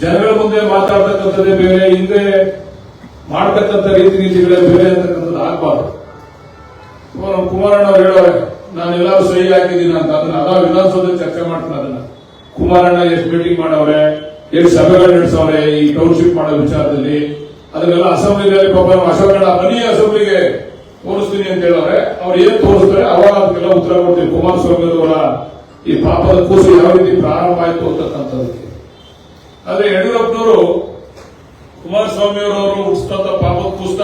ಜನಗಳ ಮುಂದೆ ಮಾತಾಡ್ತಕ್ಕಂಥದ್ದೇ ಬೇರೆ, ಹಿಂದೆ ಮಾಡ್ತಕ್ಕಂಥ ರೀತಿ ನೀತಿಗಳೇ ಬೇರೆ ಅಂತಕ್ಕಂಥದ್ದು ಆಗ್ಬಾರ್ದು. ಕುಮಾರಣ್ಣ ಅವ್ರು ಹೇಳೋರೆ ನಾನು ಎಲ್ಲರೂ ಸಹಿ ಹಾಕಿದ್ದೀನಿ ಅಂತ, ಅದನ್ನ ವಿಧಾನಸೌಧದಲ್ಲಿ ಚರ್ಚೆ ಮಾಡ್ತಾರೆ. ಅದನ್ನ ಕುಮಾರಣ್ಣ ಎಷ್ಟು ಮೀಟಿಂಗ್ ಮಾಡವ್ರೆ, ಎಷ್ಟು ಸಭೆಗಳು ನಡೆಸವ್ರೆ ಈ ಟೌನ್ಶಿಪ್ ಮಾಡೋ ವಿಚಾರದಲ್ಲಿ, ಅದನ್ನೆಲ್ಲ ಅಸೆಂಬ್ಲಿನಲ್ಲಿ ಪಾಪ ಅಶೋಕಣ್ಣ ಮನಿ ಅಸೆಂಬ್ಲಿಗೆ ತೋರಿಸ್ತೀನಿ ಅಂತ ಹೇಳವ್ರೆ. ಅವ್ರು ಏನ್ ತೋರಿಸ್ತಾರೆ ಅವಾಗ ಅದಕ್ಕೆಲ್ಲ ಉತ್ತರ ಕೊಡ್ತೀವಿ. ಕುಮಾರಸ್ವಾಮಿ ಅವರ ಈ ಪಾಪದ ಕೂಸು ಯಾವ ರೀತಿ ಪ್ರಾರಂಭ ಆಯ್ತು ಅಂತಕ್ಕಂಥದಕ್ಕೆ. ಆದ್ರೆ ಯಡಿಯೂರಪ್ಪನವರು ಕುಮಾರಸ್ವಾಮಿ ಅವರು ಹುಟ್ಟಿಸ್ತಂತ ಪಾಪದ ಕೂಸ್ತ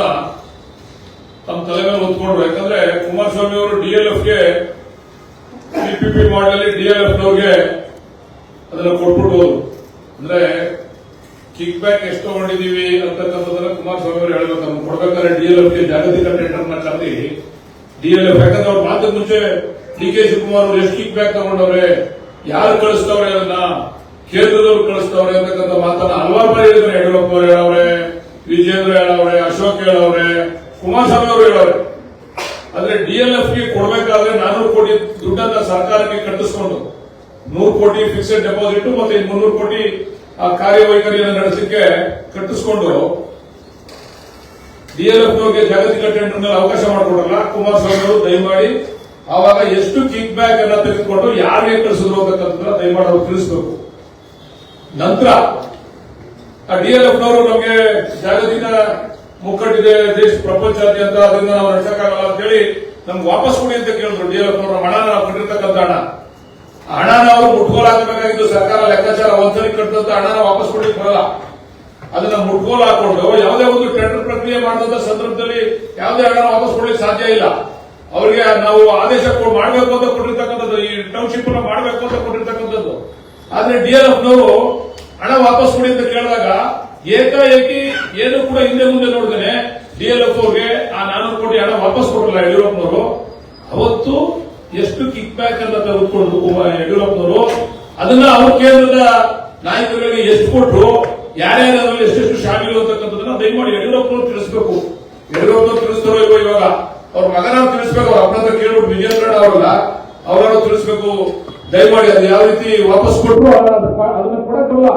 ತಮ್ಮ ತಲೆ ಮೇಲೆ ಹೊತ್ಕೊಂಡ್ರು. ಯಾಕಂದ್ರೆ ಕುಮಾರಸ್ವಾಮಿ ಅವರು ಡಿಎಲ್ಎಫ್ಗೆ ಪಿಪಿಪಿ ಮಾಡಲಿ ಡಿಎಲ್ಎಫ್ನವ್ರಿಗೆ ಅದನ್ನ ಕೊಟ್ಬಿಟ್ಟು ಹೋದ್ರು. ಅಂದ್ರೆ ಕಿಕ್ ಬ್ಯಾಕ್ ಎಷ್ಟು ತಗೊಂಡಿದೀವಿ ಅಂತಕ್ಕಂಥದ್ದನ್ನ ಕುಮಾರಸ್ವಾಮಿ ಅವರು ಹೇಳ್ಬೇಕು. ನಮ್ಗೆ ಕೊಡ್ಬೇಕಾದ್ರೆ ಡಿಎಲ್ಎಫ್ಗೆ ಜಾಗತಿಕ ಟೆಂಡರ್ನ ಕರೆದಿ ಡಿಎಲ್ಎಫ್, ಯಾಕಂದ್ರೆ ಅವ್ರ ಮಾತಕ್ಕೆ ಮುಂಚೆ ಡಿ.ಕೆ. ಶಿವಕುಮಾರ್ ಅವರು ಎಷ್ಟು ಕಿಕ್ ಬ್ಯಾಕ್ ತಗೊಂಡವ್ರೆ, ಯಾರು ಕಳಿಸ್ತವ್ರೆ, ಅದನ್ನ ಕೇಂದ್ರದವ್ರು ಕಳಿಸ್ತವ್ರೆ ಅಂತಕ್ಕಂಥ ಮಾತನ್ನ ಹಲವಾರು ಬಾರಿ ಹೇಳಿದ್ರೆ. ಯಡಿಯೂರಪ್ಪ ಅವರು ಹೇಳವ್ರೆ, ವಿಜೇಂದ್ರ ಹೇಳವ್ರೆ, ಅಶೋಕ್ ಹೇಳವ್ರೆ, ಕುಮಾರಸ್ವಾಮಿ ಅವರು ಹೇಳವ್ರೆ. ಆದ್ರೆ ಡಿಎಲ್ಎಫ್ಗೆ ಕೊಡಬೇಕಾದ್ರೆ 400 ಕೋಟಿ ದುಡ್ಡನ್ನ ಸರ್ಕಾರಕ್ಕೆ ಕಟ್ಟಿಸ್ಕೊಂಡು 100 ಕೋಟಿ ಫಿಕ್ಸೆಡ್ ಡೆಪಾಸಿಟ್ ಮತ್ತೆ 300 ಕೋಟಿ ಆ ಕಾರ್ಯವೈಖರಿಯನ್ನು ನಡೆಸಲಿಕ್ಕೆ ಕಟ್ಟಿಸ್ಕೊಂಡು ಡಿಎಲ್ಎಫ್ನವ್ರಿಗೆ ಜಾಗತಿಕ ಟೆಂಡರ್ನಲ್ಲಿ ಅವಕಾಶ ಮಾಡಿಕೊಡಲ್ಲ ಕುಮಾರಸ್ವಾಮಿ ಅವರು. ದಯಮಾಡಿ ಆವಾಗ ಎಷ್ಟು ಕಿಕ್ ಬ್ಯಾಕ್ ಅನ್ನ ತೆಗೆದುಕೊಂಡು ಯಾರಿಗೆ ಕಳಿಸಿದ್ರು ಅಂತಕ್ಕಂಥದ್ದನ್ನ ದಯಮಾಡಿ ಅವರು ತಿಳಿಸಬೇಕು. ನಂತರ ಆ ಡಿಎಲ್ಎಫ್ನವರು ನಮಗೆ ಜಾಗತಿಕ ಮುಕ್ಕಟ್ಟಿದೆ ದೇಶ ಪ್ರಪಂಚಾದ್ಯಂತ, ಅದರಿಂದ ನಾವು ನಡೆಸಕ್ಕಾಗಲ್ಲ ಅಂತ ಹೇಳಿ ನಮ್ಗೆ ವಾಪಸ್ ಕೊಡಿ ಅಂತ ಕೇಳಿದ್ರು. ಡಿಎಲ್ಎಫ್ನವರ ಹಣ ನಾವು ಕೊಟ್ಟಿರ್ತಕ್ಕಂಥ ಹಣನ ಅವರು ಮುಟ್ಗೋಲ್ ಹಾಕಬೇಕಾಗಿದ್ದು ಸರ್ಕಾರ ಲೆಕ್ಕಾಚಾರ ಒಂದ್ಸರಿ ಕಟ್ಟಿದಂತ ಹಣನ ವಾಪಸ್ ಕೊಡ್ಲಿಕ್ಕೆ ಬರಲ್ಲ. ಅದನ್ನ ಮುಟ್ಗೋಲ್ ಹಾಕೊಂಡು ಯಾವುದೇ ಒಂದು ಟೆಂಡರ್ ಪ್ರಕ್ರಿಯೆ ಮಾಡಿದಂತ ಸಂದರ್ಭದಲ್ಲಿ ಯಾವುದೇ ಹಣ ವಾಪಸ್ ಕೊಡ್ಲಿಕ್ಕೆ ಸಾಧ್ಯ ಇಲ್ಲ. ಅವರಿಗೆ ನಾವು ಆದೇಶ ಮಾಡಬೇಕು ಅಂತ ಕೊಟ್ಟಿರ್ತಕ್ಕಂಥದ್ದು, ಈ ಟೌನ್ಶಿಪ್ ಅನ್ನ ಮಾಡಬೇಕು ಅಂತ ಕೊಟ್ಟಿರ್ತಕ್ಕಂಥದ್ದು. ಆದ್ರೆ ಡಿಎಲ್ಎಫ್ನವರು ಹಣ ವಾಪಸ್ ಕೊಡಿ ಅಂತ ಕೇಳಿದಾಗ ಏಕಾಏಕಿ ಏನು ಕೂಡ ಹಿಂದೆ ಮುಂದೆ ನೋಡಿದ್ದೇನೆ ಡಿಎಲ್ಎಫ್ ಅವ್ರಿಗೆ ಆ 400 ಕೋಟಿ ಹಣ ವಾಪಸ್ ಕೊಡಲ್ಲ ಯಡಿಯೂರಪ್ಪನವರು. ಅವತ್ತು ಎಷ್ಟು ಕಿಕ್ ಬ್ಯಾಕ್ ಅಂತ ತೆಗೆದುಕೊಂಡು ಯಡಿಯೂರಪ್ಪನವರು ಅದನ್ನ ಅವ್ರ ಕೇಂದ್ರದ ನಾಯಕರಿಗೆ ಎಷ್ಟು ಕೊಟ್ಟರು, ಯಾರ್ಯಾರು ಅದರಲ್ಲಿ ಎಷ್ಟೆಷ್ಟು ಶಾಮಿಲು ಅಂತಕ್ಕಂಥದನ್ನ ದಯಮಾಡಿ ಯಡಿಯೂರಪ್ಪನವರು ತಿಳಿಸಬೇಕು. ಯಡಿಯೂರಪ್ಪನವರು ತಿಳಿಸ್ತಾರೋ ಇವ ಇವಾಗ ಅವ್ರ ಮಗನಾದ್ರು ತಿಳಿಸಬೇಕು. ಅವ್ರ ಅಪ್ಪನ ಕೇಳ್ಬಿಟ್ಟು ವಿಜೇಂದ್ರ ಅವರಲ್ಲ ಅವರನ್ನು ತಿಳಿಸಬೇಕು. ದಯಮಾಡಿ ಅದು ಯಾವ ರೀತಿ ವಾಪಸ್ ಕೊಟ್ಟರು ಅದನ್ನ ಕೊಡಕ್ಕಲ್ಲ,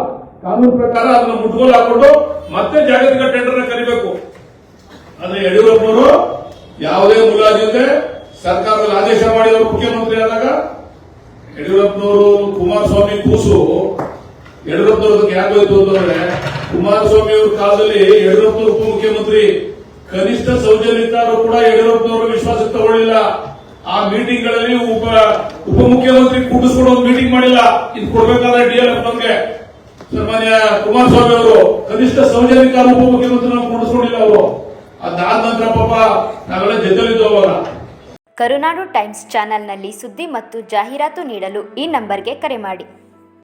ಕಾನೂನು ಪ್ರಕಾರ ಅದನ್ನ ಮುಟ್ಗೋಲು ಹಾಕೊಂಡು ಮತ್ತೆ ಜಾಗತಿಕ ಟೆಂಡರ್ ಕರಿಬೇಕು. ಆದ್ರೆ ಯಡಿಯೂರಪ್ಪನವರು ಯಾವುದೇ ಮುಲಾಜಿಲ್ಲದೆ ಸರ್ಕಾರದಲ್ಲಿ ಆದೇಶ ಮಾಡಿದವರು ಮುಖ್ಯಮಂತ್ರಿ ಆದಾಗ ಯಡಿಯೂರಪ್ಪನವರು ಕುಮಾರಸ್ವಾಮಿ ಕೂಸು ಯಡಿಯೂರಪ್ಪನವ್ರಿಗೆ ಯಾಕೆ ಹೋಯ್ತು ಅಂತಂದ್ರೆ ಕುಮಾರಸ್ವಾಮಿ ಅವ್ರ ಕಾಲದಲ್ಲಿ ಯಡಿಯೂರಪ್ಪನವರು ಉಪಮುಖ್ಯಮಂತ್ರಿ ಕನಿಷ್ಠ ಸೌಜನ್ಯತಾರು ಕೂಡ ಯಡಿಯೂರಪ್ಪನವರು ವಿಶ್ವಾಸಕ್ಕೆ ತಗೊಳ್ಳಿಲ್ಲ. ಆ ಮೀಟಿಂಗ್ ಗಳಲ್ಲಿ ಉಪಮುಖ್ಯಮಂತ್ರಿ ಕೂಡಿಸ್ಕೊಂಡು ಒಂದು ಮೀಟಿಂಗ್ ಮಾಡಿಲ್ಲ. ಇದು ಕೊಡ್ಬೇಕಾದ್ರೆ ಡಿಎಲ್ಎಫ್ ನಮ್ಗೆ ಸನ್ಮಾನ್ಯ ಕುಮಾರಸ್ವಾಮಿ ಅವರು ಕನಿಷ್ಠ ಸೌಜನ್ಯತಾರು ಉಪಮುಖ್ಯಮಂತ್ರಿ ನಾವು ಕೂಡಿಸ್ಕೊಂಡಿಲ್ಲ. ಅವರು ಅದಾದ ನಂತರ ಪಾಪ ನಾವೆಲ್ಲ ಜೊತೆಲಿದ್ದು ಅವಾಗ. ಕರುನಾಡು ಟೈಮ್ಸ್ ಚಾನೆಲ್ನಲ್ಲಿ ಸುದ್ದಿ ಮತ್ತು ಜಾಹೀರಾತು ನೀಡಲು ಈ ನಂಬರ್ಗೆ ಕರೆ ಮಾಡಿ.